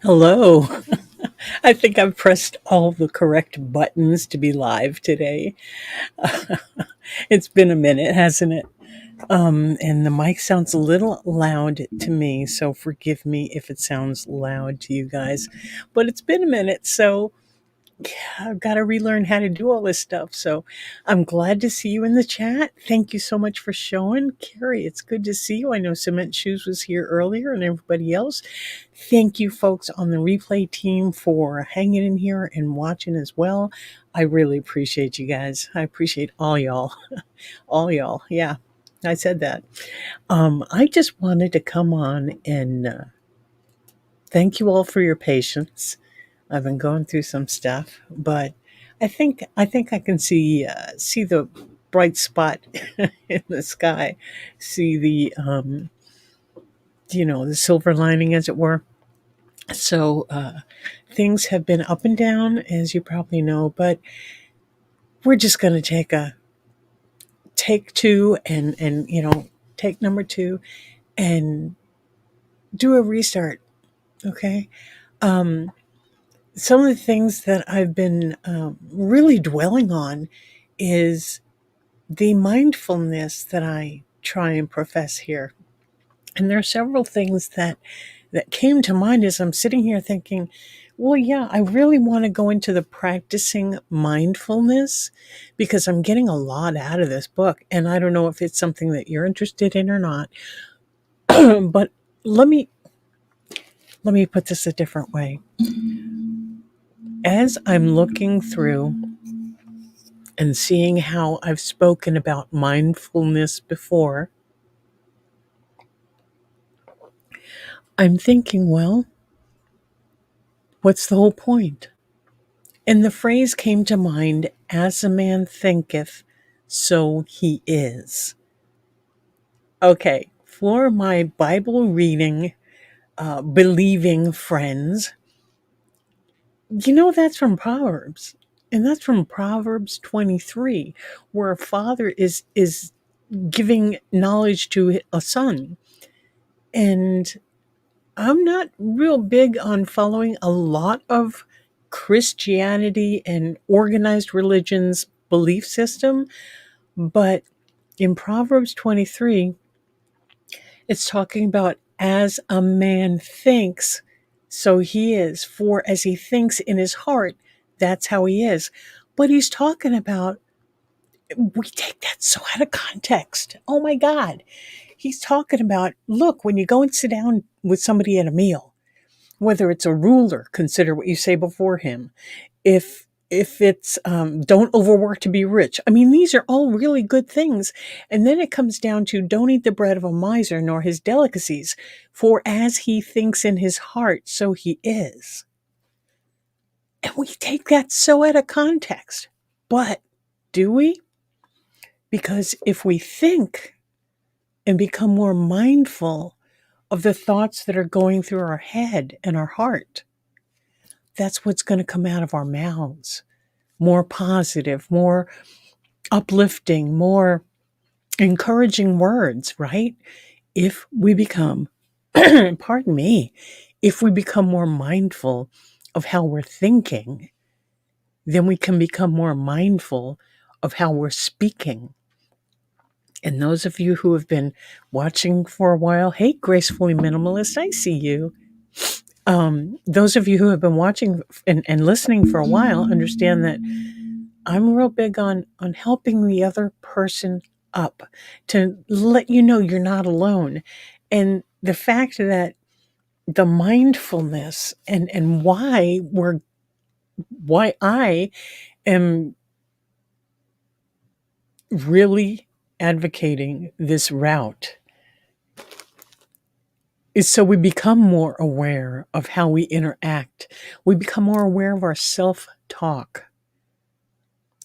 Hello. I think I've pressed all the correct buttons to be live today. It's been a minute, hasn't it? And the mic sounds a little loud to me, so forgive me if it sounds loud to you guys. But it's been a minute, so I've got to relearn how to do all this stuff. So I'm glad to see you in the chat. Thank you so much for showing. Carrie, it's good to see you. I know Cement Shoes was here earlier and everybody else. Thank you, folks on the replay team, for hanging in here and watching as well. I really appreciate you guys. I appreciate all y'all. All y'all. Yeah, I said that. I just wanted to come on and thank you all for your patience. I've been going through some stuff, but I think I can see the bright spot in the sky, see the the silver lining, as it were. So things have been up and down, as you probably know, but we're just going to take two and take number two and do a restart. Okay. Um, some of the things that I've been really dwelling on is the mindfulness that I try and profess here. And there are several things that came to mind as I'm sitting here thinking, well, yeah, I really want to go into the practicing mindfulness because I'm getting a lot out of this book. And I don't know if it's something that you're interested in or not. But let me put this a different way. As I'm looking through and seeing how I've spoken about mindfulness before, I'm thinking, well, what's the whole point? And the phrase came to mind, as a man thinketh, so he is. Okay, for my Bible reading, believing friends, that's from Proverbs. And that's from Proverbs 23, where a father is giving knowledge to a son. And I'm not real big on following a lot of Christianity and organized religion's belief system, but in Proverbs 23, it's talking about as a man thinks, so he is. For as he thinks in his heart, that's how he is. But he's talking about, we take that so out of context. Oh my God. He's talking about, look, when you go and sit down with somebody at a meal, whether it's a ruler, consider what you say before him. If it's don't overwork to be rich. I mean, these are all really good things. And then it comes down to don't eat the bread of a miser nor his delicacies, for as he thinks in his heart, so he is. And we take that so out of context. But do we? Because if we think and become more mindful of the thoughts that are going through our head and our heart, that's what's going to come out of our mouths. More positive, more uplifting, more encouraging words, right? If we become, pardon me, if we become more mindful of how we're thinking, then we can become more mindful of how we're speaking. And those of you who have been watching for a while, hey, Gracefully Minimalist, I see you. Those of you who have been watching and listening for a while understand that I'm real big on helping the other person up, to let you know you're not alone. And the fact that the mindfulness and why I am really advocating this route is so we become more aware of how we interact. We become more aware of our self talk,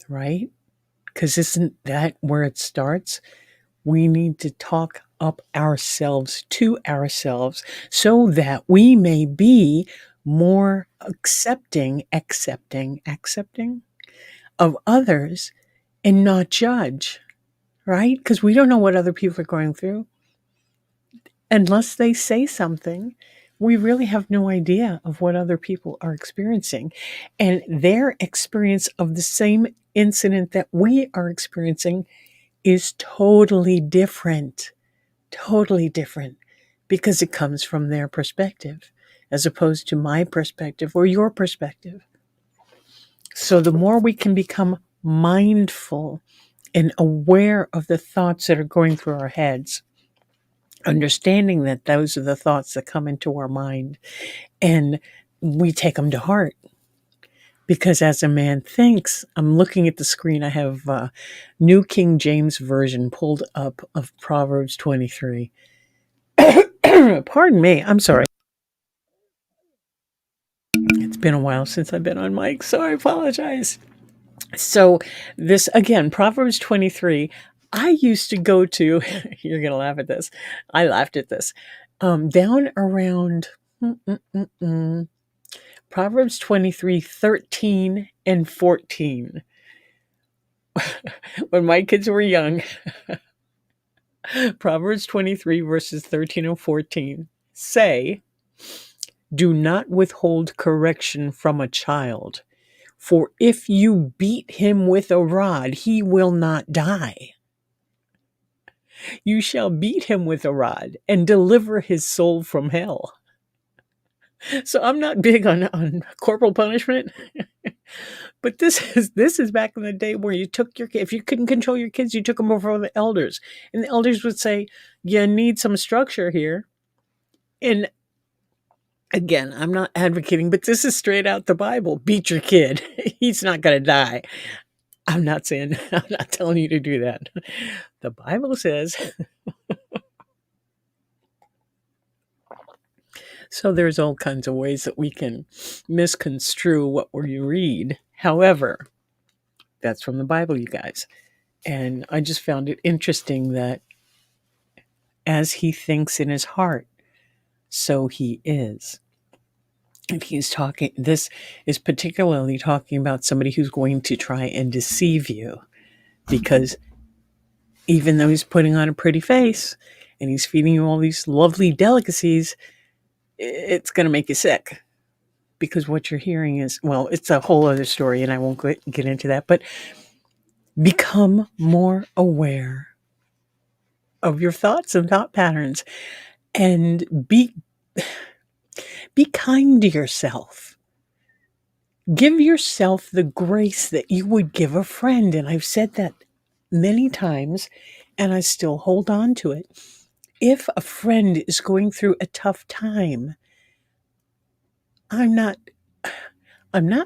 right? Because isn't that where it starts? We need to talk up ourselves to ourselves so that we may be more accepting of others and not judge, right? Because we don't know what other people are going through. Unless they say something, we really have no idea of what other people are experiencing. And their experience of the same incident that we are experiencing is totally different, because it comes from their perspective as opposed to my perspective or your perspective. So the more we can become mindful and aware of the thoughts that are going through our heads, understanding that those are the thoughts that come into our mind, and we take them to heart. Because as a man thinks, I'm looking at the screen, I have New King James Version pulled up of Proverbs 23. Pardon me, I'm sorry. It's been a while since I've been on mic, so I apologize. So, this again, Proverbs 23, I used to go to, you're going to laugh at this. I laughed at this. Down around Proverbs 23, 13 and 14. When my kids were young, Proverbs 23, verses 13 and 14 say, "Do not withhold correction from a child, for if you beat him with a rod, he will not die. You shall beat him with a rod and deliver his soul from hell." So I'm not big on corporal punishment, but this is back in the day where you took your, if you couldn't control your kids, you took them before the elders, and the elders would say, "You need some structure here." And again, I'm not advocating, but this is straight out the Bible. Beat your kid; he's not going to die. I'm not saying, I'm not telling you to do that. The Bible says. So there's all kinds of ways that we can misconstrue what we read. However, that's from the Bible, you guys. And I just found it interesting that as he thinks in his heart, so he is. And he's talking, this is particularly talking about somebody who's going to try and deceive you, because even though he's putting on a pretty face and he's feeding you all these lovely delicacies, it's going to make you sick. Because what you're hearing is, well, it's a whole other story and I won't get into that, but become more aware of your thoughts and thought patterns, and be kind to yourself. Give yourself the grace that you would give a friend. And I've said that many times and I still hold on to it. If a friend is going through a tough time, I'm not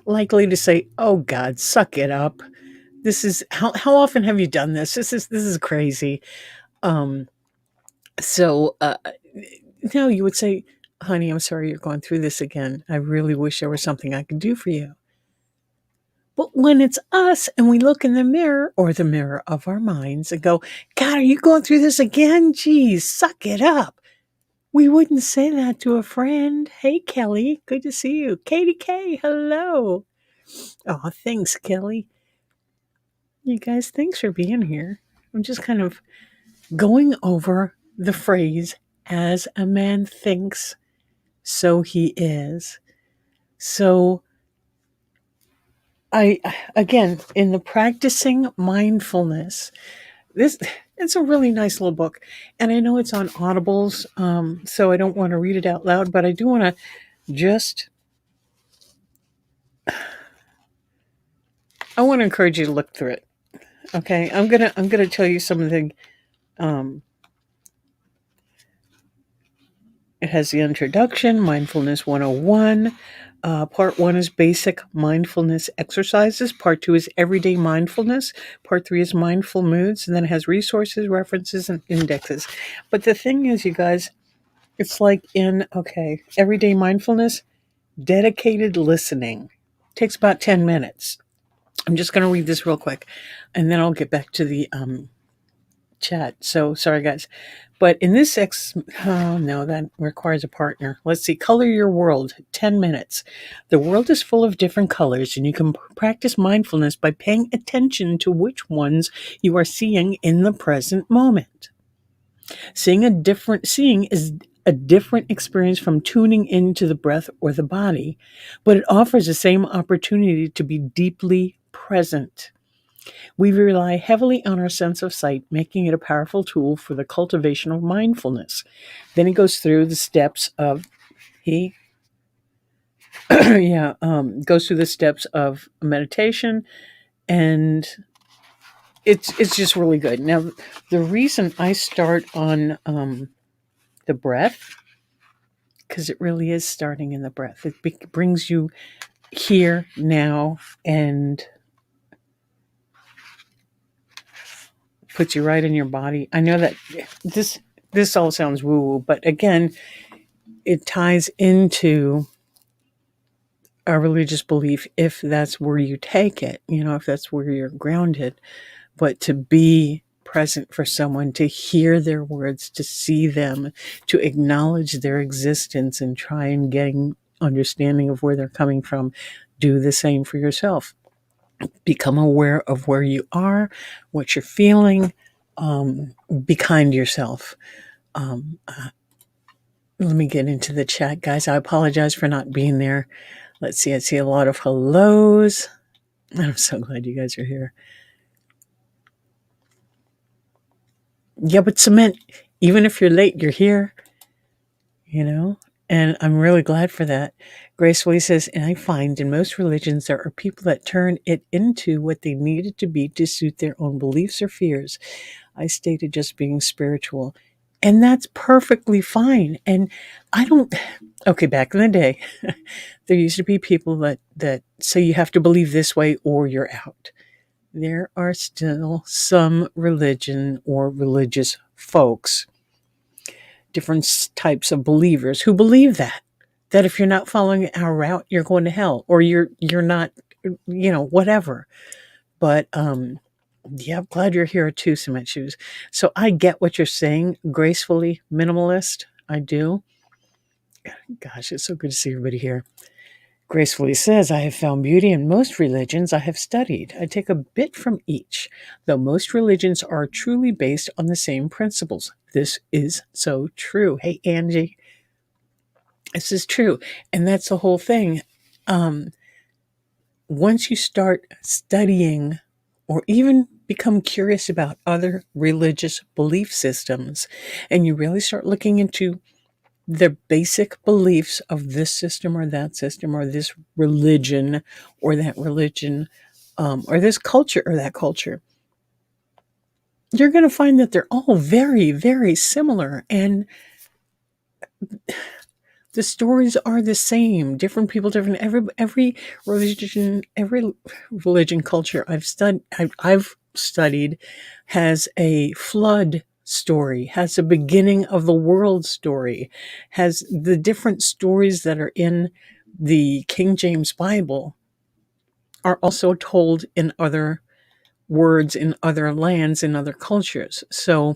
likely to say, "Oh God, suck it up. This is how often have you done this? This is crazy." So no, you would say, "Honey, I'm sorry you're going through this again. I really wish there was something I could do for you." But when it's us and we look in the mirror or the mirror of our minds and go, "God, are you going through this again? Geez, suck it up." We wouldn't say that to a friend. "Hey, Kelly, good to see you. Katie K, hello." Oh, thanks, Kelly. You guys, thanks for being here. I'm just kind of going over the phrase, "as a man thinks, so he is." So again, in the practicing mindfulness, it's a really nice little book, and I know it's on Audibles, so I don't want to read it out loud, but I do want to just, I want to encourage you to look through it. Okay, I'm gonna tell you something. It has the introduction, Mindfulness 101, Part one is basic mindfulness exercises. Part two is everyday mindfulness. Part three is mindful moods. And then it has resources, references, and indexes. But the thing is, you guys, it's like everyday mindfulness, dedicated listening. Takes about 10 minutes. I'm just going to read this real quick and then I'll get back to the chat. So sorry, guys. But in this oh no, that requires a partner. Let's see. Color your world, 10 minutes. The world is full of different colors, and you can practice mindfulness by paying attention to which ones you are seeing in the present moment. Seeing is a different experience from tuning into the breath or the body, but it offers the same opportunity to be deeply present. We rely heavily on our sense of sight, making it a powerful tool for the cultivation of mindfulness. Then he goes through the steps of goes through the steps of meditation, and it's just really good. Now, the reason I start on the breath, because it really is starting in the breath. It brings you here now and puts you right in your body. I know that this all sounds woo-woo, but again, it ties into a religious belief if that's where you take it, if that's where you're grounded. But to be present for someone, to hear their words, to see them, to acknowledge their existence and try and getting understanding of where they're coming from, do the same for yourself. Become aware of where you are, what you're feeling. Be kind to yourself. Let me get into the chat, guys. I apologize for not being there. Let's see. I see a lot of hellos. I'm so glad you guys are here. Yeah, but cement, even if you're late, you're here, and I'm really glad for that. Grace Way says, and I find in most religions there are people that turn it into what they need it to be to suit their own beliefs or fears. I stated just being spiritual, and that's perfectly fine. And back in the day, there used to be people that say you have to believe this way or you're out. There are still some religion or religious folks, different types of believers who believe that if you're not following our route, you're going to hell, or you're not, whatever. But I'm glad you're here too, Cement Shoes. So I get what you're saying, gracefully minimalist. I do. Gosh, it's so good to see everybody here. Gracefully says, I have found beauty in most religions I have studied. I take a bit from each, though most religions are truly based on the same principles. This is so true. Hey, Angie. This is true. And that's the whole thing. Once you start studying or even become curious about other religious belief systems, and you really start looking into the basic beliefs of this system or this religion or that religion, or this culture or that culture, you're going to find that they're all very, very similar. And the stories are the same. Different people, different. Every religion culture I've studied has a flood story, has a beginning of the world story, has the different stories that are in the King James Bible are also told in other words, in other lands, in other cultures. So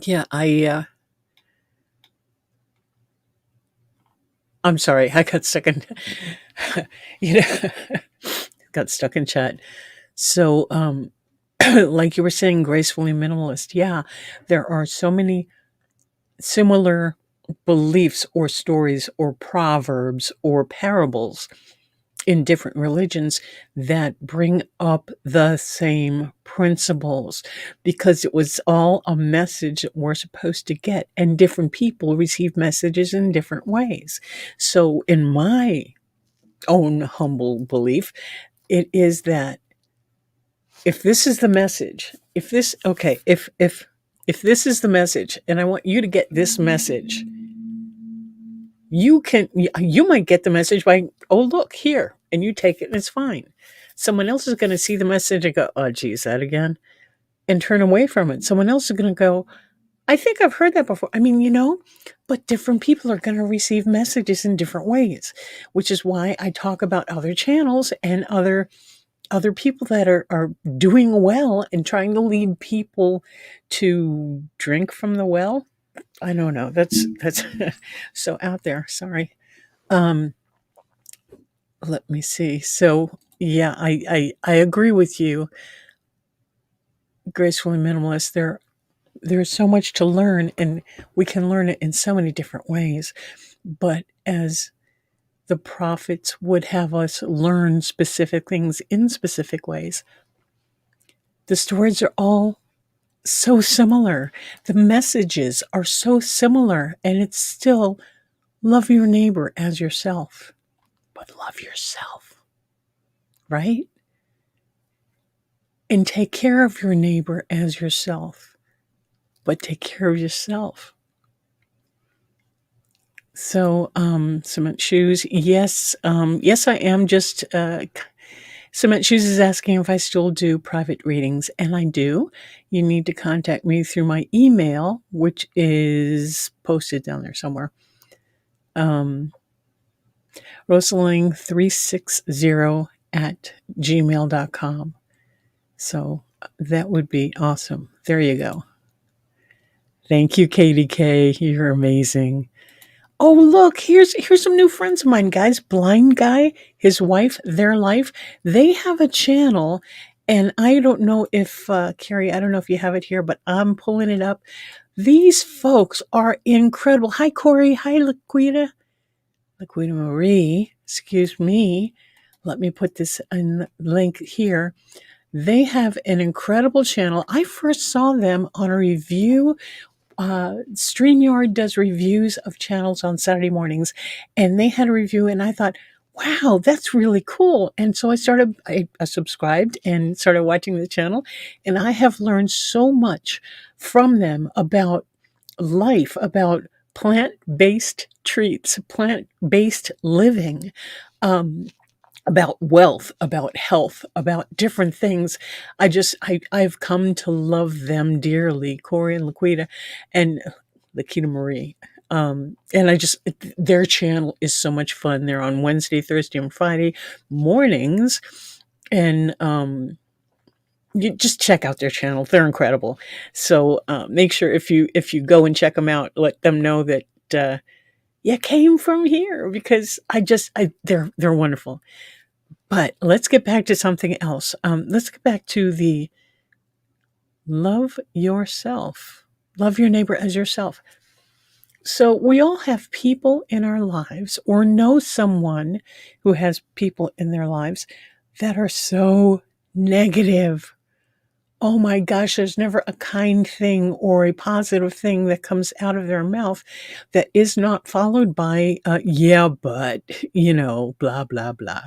yeah, I'm sorry, I got stuck in got stuck in chat. So like you were saying, gracefully minimalist. Yeah, there are so many similar beliefs or stories or proverbs or parables in different religions that bring up the same principles, because it was all a message that we're supposed to get, and different people receive messages in different ways. So in my own humble belief, it is that if this is the message, if this is the message, and I want you to get this message, you might get the message by, oh, look here, and you take it and it's fine. Someone else is going to see the message and go, oh, geez, that again, and turn away from it. Someone else is going to go, I think I've heard that before. I mean, but different people are going to receive messages in different ways, which is why I talk about other channels and other people that are doing well and trying to lead people to drink from the well. I don't know. That's so out there. Sorry. Um, Let me see. So yeah, I agree with you, gracefully minimalist. There's so much to learn, and we can learn it in so many different ways. But as the prophets would have us learn specific things in specific ways, the stories are all so similar. The messages are so similar, and it's still love your neighbor as yourself, but love yourself, right? And take care of your neighbor as yourself, but take care of yourself. So, Cement Shoes, yes, yes, I am just, Cement Shoes is asking if I still do private readings, and I do. You need to contact me through my email, which is posted down there somewhere. Rosaling360 at gmail.com. So that would be awesome. There you go. Thank you, Katie K. You're amazing. Oh, look, here's some new friends of mine, guys. Blind Guy, his wife, Their Life. They have a channel, and I don't know if, Carrie, I don't know if you have it here, but I'm pulling it up. These folks are incredible. Hi, Corey. Hi, Laquita. Laquita Marie. Excuse me. Let me put this in link here. They have an incredible channel. I first saw them on a review. StreamYard does reviews of channels on Saturday mornings, and they had a review, and I thought, wow, that's really cool. And so I subscribed and started watching the channel, and I have learned so much from them about life, about plant-based treats, plant-based living, um, about wealth, about health, about different things. I've come to love them dearly, Corey and Laquita and Laquita Marie. And their channel is so much fun. They're on Wednesday, Thursday, and Friday mornings. And, you just check out their channel. They're incredible. So, make sure if you go and check them out, let them know that, you came from here, because they're wonderful. But let's get back to something else. Let's get back to the love yourself. Love your neighbor as yourself. So we all have people in our lives, or know someone who has people in their lives that are so negative. Oh my gosh, there's never a kind thing or a positive thing that comes out of their mouth that is not followed by, yeah, but, blah, blah, blah.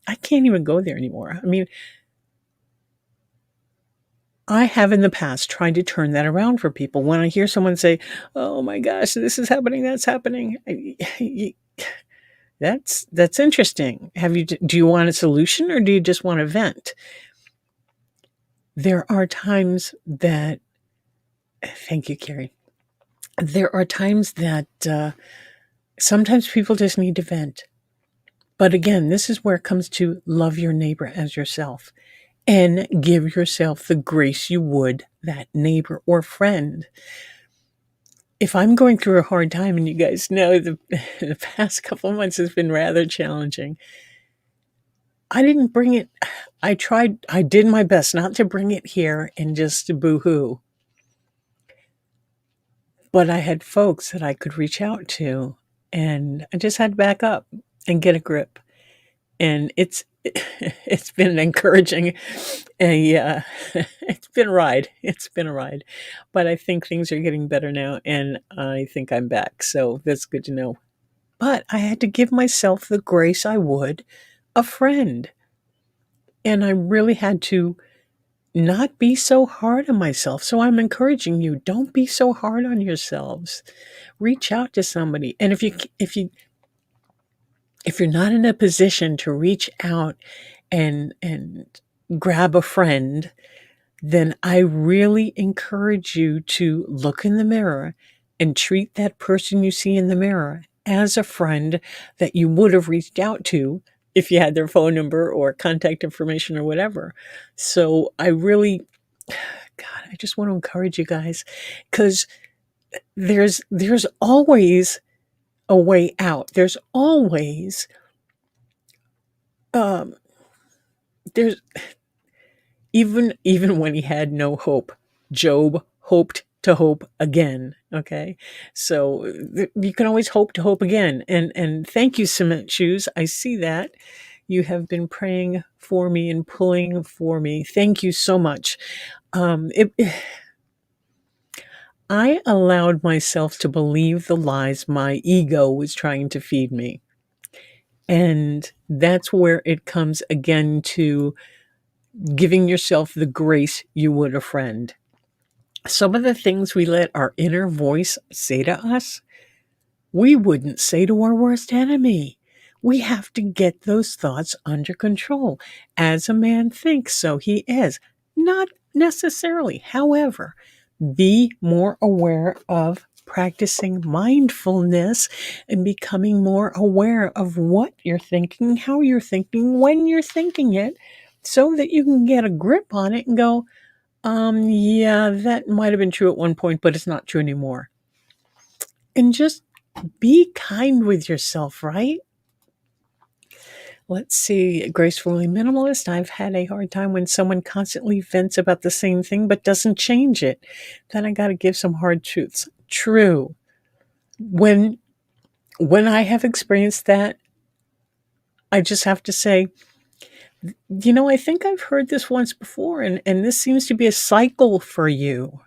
I can't even go there anymore. I mean, I have in the past tried to turn that around for people. When I hear someone say, "Oh my gosh, this is happening, that's happening," that's interesting. Do you want a solution, or do you just want to vent? There are times that, thank you, Carrie. There are times that sometimes people just need to vent. But again, this is where it comes to love your neighbor as yourself, and give yourself the grace you would that neighbor or friend. If I'm going through a hard time, and you guys know the past couple of months has been rather challenging, I didn't bring it. I did my best not to bring it here and just to boo-hoo. But I had folks that I could reach out to, and I just had to back up and get a grip. And it's been encouraging. Yeah, it's been a ride. It's been a ride. But I think things are getting better now, and I think I'm back. So that's good to know. But I had to give myself the grace I would a friend. And I really had to not be so hard on myself. So I'm encouraging you, don't be so hard on yourselves. Reach out to somebody. And if you're not in a position to reach out and grab a friend, then I really encourage you to look in the mirror and treat that person you see in the mirror as a friend that you would have reached out to if you had their phone number or contact information or whatever. So I really, God, I just want to encourage you guys, because there's always a way out. There's always um there's even when he had no hope, Job hoped to hope again. Okay, so you can always hope to hope again. And thank you, Cement Shoes. I see that you have been praying for me and pulling for me. Thank you so much. It I allowed myself to believe the lies my ego was trying to feed me. And that's where it comes again to giving yourself the grace you would a friend. Some of the things we let our inner voice say to us, we wouldn't say to our worst enemy. We have to get those thoughts under control. As a man thinks, so he is. Not necessarily. However, be more aware of practicing mindfulness and becoming more aware of what you're thinking, how you're thinking, when you're thinking it, so that you can get a grip on it and go, yeah, that might have been true at one point, but it's not true anymore. And just be kind with yourself, right? Let's see, gracefully minimalist. I've had a hard time when someone constantly vents about the same thing but doesn't change it. Then I got to give some hard truths. True. When I have experienced that, I just have to say, I think I've heard this once before, and this seems to be a cycle for you.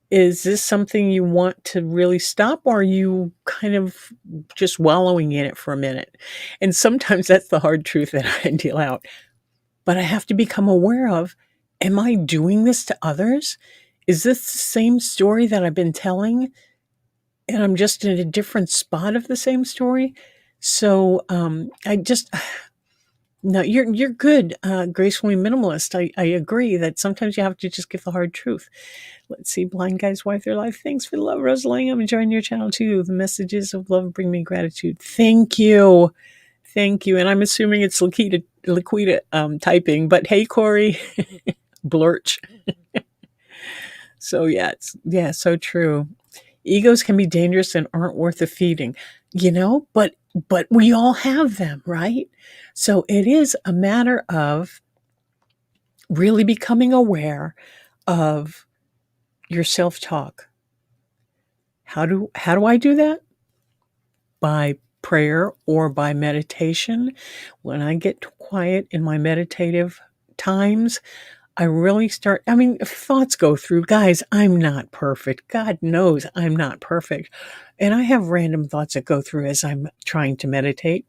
Is this something you want to really stop, or are you kind of just wallowing in it for a minute? And sometimes that's the hard truth that I deal out. But I have to become aware of, am I doing this to others? Is this the same story that I've been telling, and I'm just in a different spot of the same story? So I just no, you're good, gracefully minimalist. I agree that sometimes you have to just give the hard truth. Let's see, blind guy's wife, their life. Thanks for the love, Rosalie. I'm enjoying your channel too. The messages of love bring me gratitude. Thank you. Thank you. And I'm assuming it's Laquita typing, but hey, Corey, blurch. So so true. Egos can be dangerous and aren't worth the feeding, but we all have them, right? So it is a matter of really becoming aware of your self-talk. How do I do that? By prayer or by meditation. When I get quiet in my meditative times, I really start, thoughts go through. Guys, I'm not perfect. God knows I'm not perfect. And I have random thoughts that go through as I'm trying to meditate.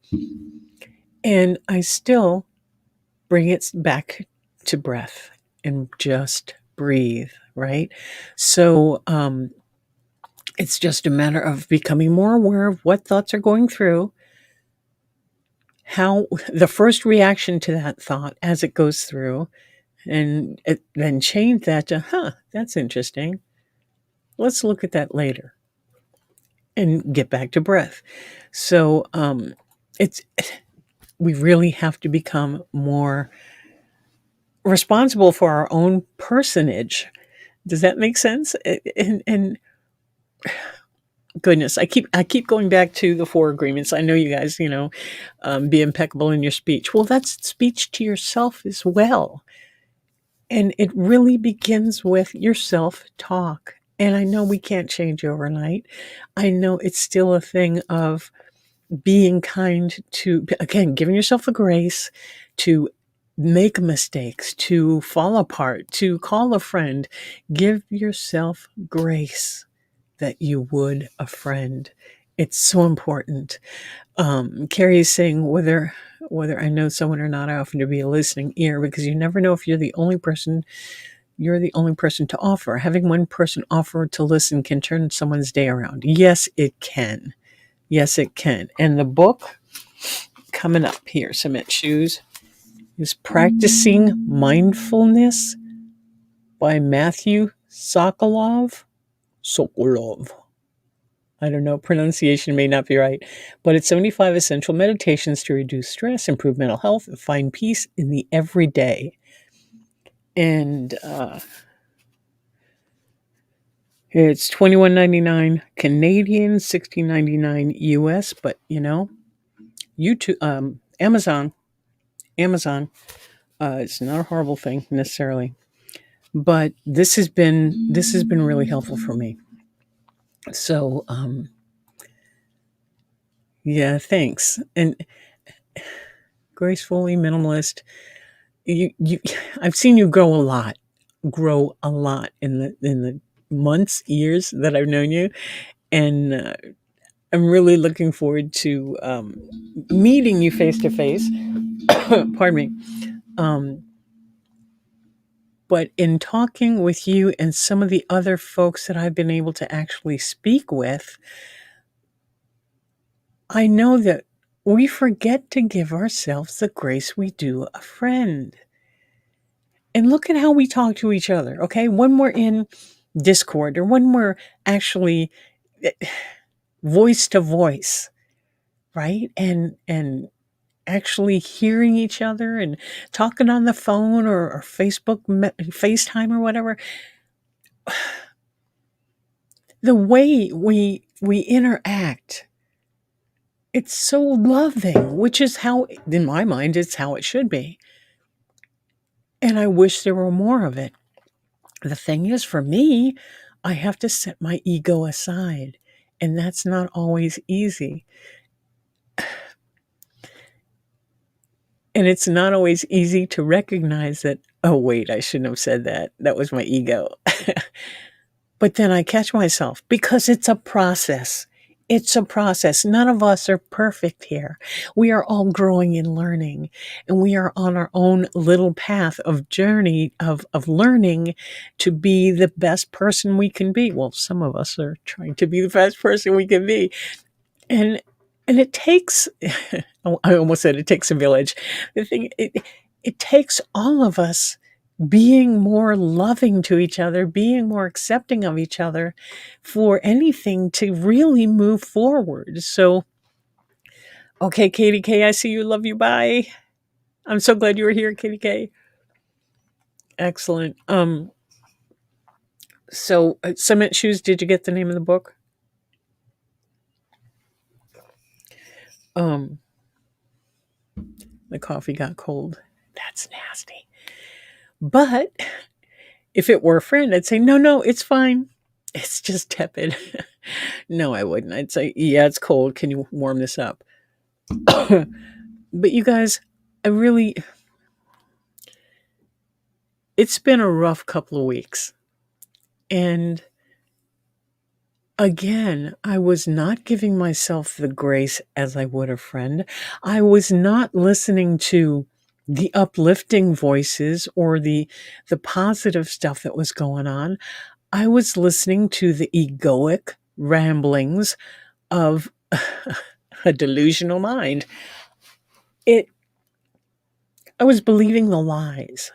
And I still bring it back to breath and just breathe, right? So it's just a matter of becoming more aware of what thoughts are going through, how the first reaction to that thought as it goes through, and then change that to, that's interesting. Let's look at that later and get back to breath. So we really have to become more responsible for our own personage. Does that make sense? And goodness, I keep going back to the 4 agreements. I know you guys, be impeccable in your speech. Well, that's speech to yourself as well. And it really begins with your self-talk. And I know we can't change overnight. I know it's still a thing of being kind to, again, giving yourself the grace to make mistakes, to fall apart, to call a friend. Give yourself grace that you would a friend. It's so important. Carrie is saying whether I know someone or not, I offer to be a listening ear because you never know if you're the only person to offer. Having one person offer to listen can turn someone's day around. Yes, it can. Yes, it can. And the book coming up here, Cement Shoes, is Practicing Mindfulness by Matthew Sokolov. Sokolov. I don't know, pronunciation may not be right, but it's 75 essential meditations to reduce stress, improve mental health, and find peace in the everyday. And it's $21.99 Canadian, $16.99 US. But YouTube, Amazon. It's not a horrible thing necessarily, but this has been really helpful for me. So yeah, thanks. And gracefully minimalist. You I've seen you grow a lot in the months, years that I've known you, and I'm really looking forward to meeting you face to face. Pardon me. Um, but in talking with you and some of the other folks that I've been able to actually speak with, I know that we forget to give ourselves the grace we do a friend. And look at how we talk to each other, okay? When we're in Discord or when we're actually eh, voice to voice, right? And actually hearing each other and talking on the phone or FaceTime or whatever, the way we interact, it's so loving, which is how, in my mind, it's how it should be. And I wish there were more of it. The thing is, for me, I have to set my ego aside, and that's not always easy. And it's not always easy to recognize that, oh, wait, I shouldn't have said that. That was my ego. But then I catch myself because it's a process. It's a process. None of us are perfect here. We are all growing and learning, and we are on our own little path of journey of learning to be the best person we can be. Well, some of us are trying to be the best person we can be. And it takes I almost said it takes a village. It takes all of us being more loving to each other, being more accepting of each other for anything to really move forward. So, okay, Katie K, I see you. Love you. Bye. I'm so glad you were here, Katie K. Excellent. So Cement Shoes, did you get the name of the book? Um, the coffee got cold. That's nasty. But if it were a friend, I'd say, no, no, it's fine. It's just tepid. No, I wouldn't. I'd say, yeah, it's cold. Can you warm this up? But you guys, it's been a rough couple of weeks. And again, I was not giving myself the grace as I would a friend. I was not listening to the uplifting voices or the positive stuff that was going on. I was listening to the egoic ramblings of a delusional mind. I was believing the lies.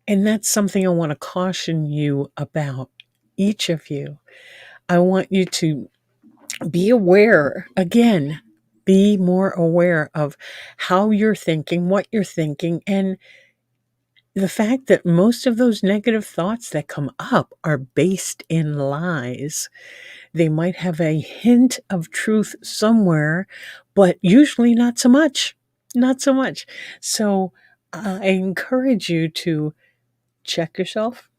And that's something I want to caution you about, each of you. I want you to be aware, again, be more aware of how you're thinking, what you're thinking, and the fact that most of those negative thoughts that come up are based in lies. They might have a hint of truth somewhere, but usually not so much. Not so much. So I encourage you to check yourself.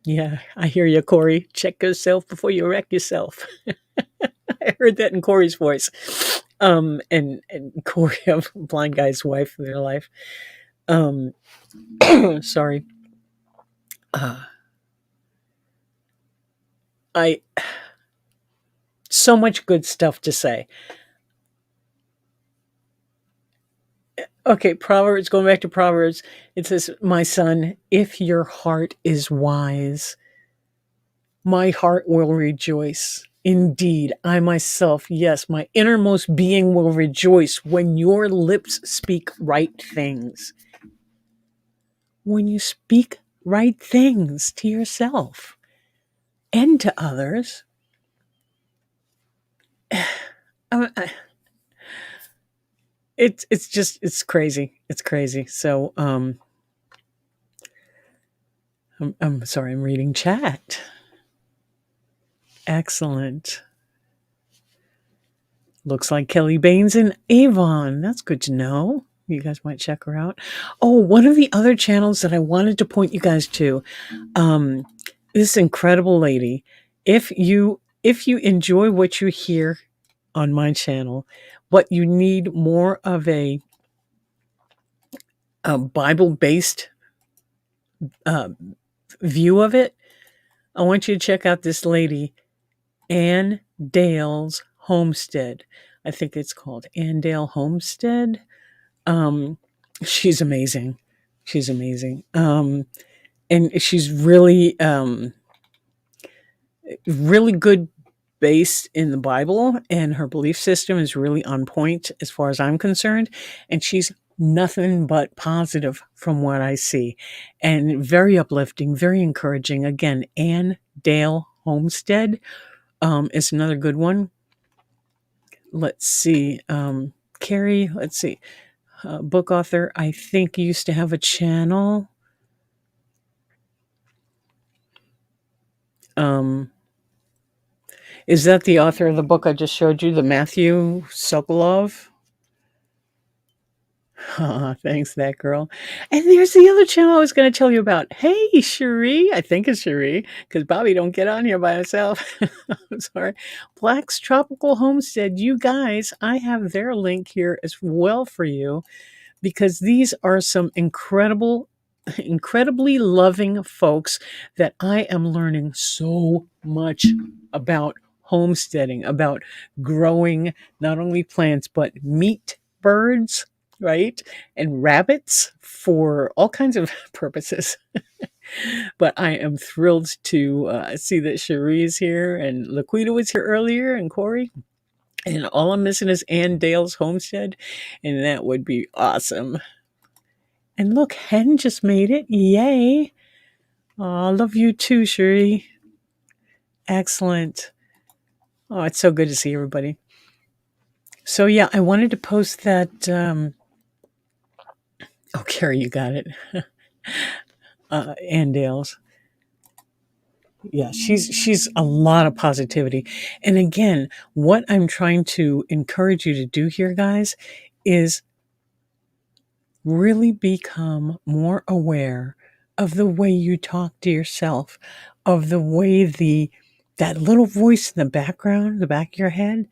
Yeah, I hear you, Corey. Check yourself before you wreck yourself. I heard that in Corey's voice. And Corey, a blind guy's wife in their life. Um, sorry. Uh, I So much good stuff to say. Okay, Proverbs, going back to Proverbs, it says, "My son, if your heart is wise, my heart will rejoice. Indeed, I myself, yes, my innermost being will rejoice when your lips speak right things." When you speak right things to yourself and to others, uh, it's just it's crazy. It's crazy. So I'm sorry, I'm reading chat. Excellent. Looks like Kelly Baines in Avon. That's good to know. You guys might check her out. Oh, one of the other channels that I wanted to point you guys to, um, this incredible lady. If you enjoy what you hear on my channel, but you need more of a Bible based uh, view of it, I want you to check out this lady, Ann Dale's Homestead. I think it's called Ann Dale Homestead. Um, she's amazing. She's amazing. And she's really good based in the Bible, and her belief system is really on point as far as I'm concerned. And she's nothing but positive from what I see, and very uplifting, very encouraging. Again, Ann Dale Homestead is another good one. Let's see. Carrie, let's see. Book author, I think, used to have a channel. Um, is that the author of the book I just showed you, the Matthew Sokolov? Thanks, that girl. And there's the other channel I was going to tell you about. Hey, Cherie. I think it's Cherie, because Bobby don't get on here by himself. I'm sorry. Black's Tropical Homestead. You guys, I have their link here as well for you, because these are some incredibly loving folks that I am learning so much about homesteading, about growing not only plants, but meat, birds, right? And rabbits for all kinds of purposes. But I am thrilled to see that Cherie is here, and Laquita was here earlier, and Corey. And all I'm missing is Ann Dale's Homestead, and that would be awesome. And look, Hen just made it. Yay. I love you too, Cherie. Excellent. Oh, it's so good to see everybody. So, yeah, I wanted to post that. Oh, Carrie, you got it. Ann Dale's. Yeah, she's a lot of positivity. And again, what I'm trying to encourage you to do here, guys, is really become more aware of the way you talk to yourself, of the way that little voice in the background, the back of your head,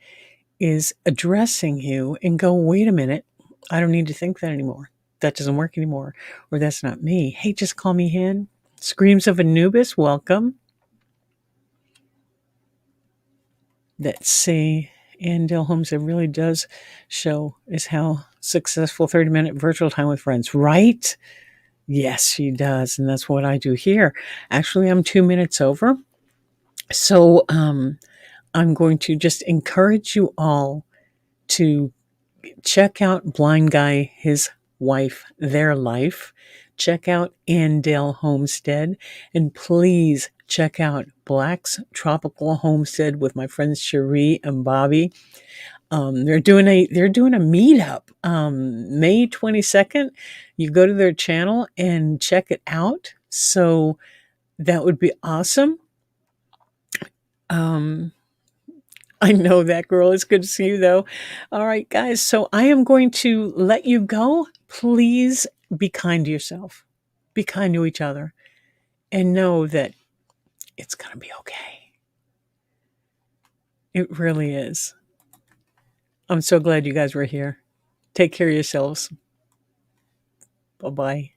is addressing you, and go, wait a minute, I don't need to think that anymore. That doesn't work anymore. Or that's not me. Hey, just call me Hen. Screams of Anubis, welcome. That say Ann Dale Homestead really does show is how successful 30-minute virtual time with friends, right? Yes, she does. And that's what I do here. Actually, I'm 2 minutes over. So I'm going to just encourage you all to check out Blind Guy, his wife, their life. Check out Ann Dale Homestead. And please check out Black's Tropical Homestead with my friends Cherie and Bobby. They're doing a meetup May 22nd. You go to their channel and check it out. So that would be awesome. I know that, girl. It's good to see you, though. All right, guys. So I am going to let you go. Please be kind to yourself. Be kind to each other. And know that it's going to be okay. It really is. I'm so glad you guys were here. Take care of yourselves. Bye-bye.